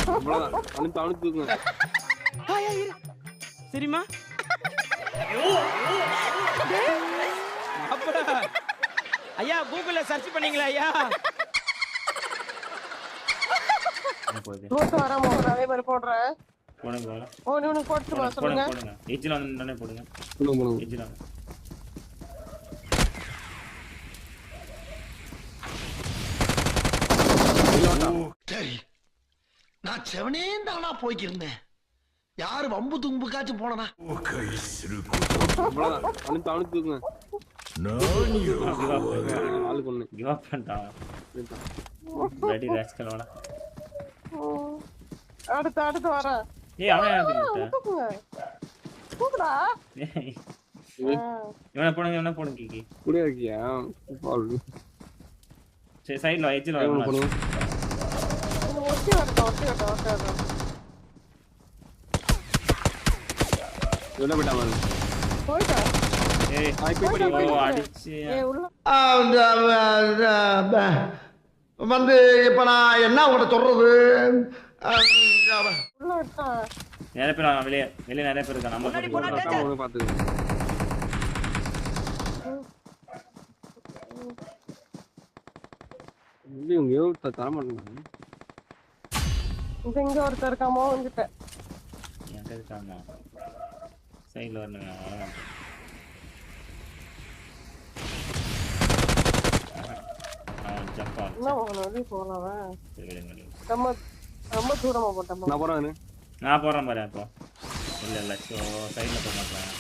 அவனுக்கு தூக்குங்க. சரிம்மா அப்பா ஐயா கூகுள்ல சர்ச் பண்ணீங்களா ஐயா? போட்டு வராம அதே மாதிரி போடுறேன். போடுங்க ஒன்னு போட்டுமா சொல்லுங்க. போடுங்க எஜ்ல வந்து போடுங்க. எஜ்ல சரி நான் செவனே தானா போய்க்கிருந்தேன். யாரு வம்பு தும்புக்காச்சும் போனனா அவனுக்கு தூக்குங்க. ஆளுக்கு ஒண்ணு கிவ் அப் பண்ணிட்டான். ரெடி ராஸ்கல் வாடா. அடுத்து வர. ஏய் அவன் கூக்குடா. இவனை போடுங்க கிக்கி. குடியா இருக்கியா? சரி சைடுல எட்ஜ்ல வரணும். ஒட்டி வரட்டும். எவ்வளோ போயிட்டாங்க போயிட்டா. ஏய் போய் அடிச்சு உள்ள வந்து இப்ப நான் என்ன உங்கள்கிட்ட சொல்றது? உள்ள விட்டா. நிறைய பேர் வெளியே நிறைய பேர் இருக்கா. நம்ம பார்த்துக்கோங்க. இவங்க தர மாட்டேங்க. இங்க ஒருத்தர் இருக்காமோ வந்துட்ட. என்கிட்ட இருக்காமா சைடில் வரணுங்க. Jump on. என்ன வெளியே போகலாம். சரி ரொம்ப தூரமா போட்டோம். நான் போறேன். நான் போறேன் பாரு. அப்போ இல்ல ஸோ சைடில் போக மாட்டேன்.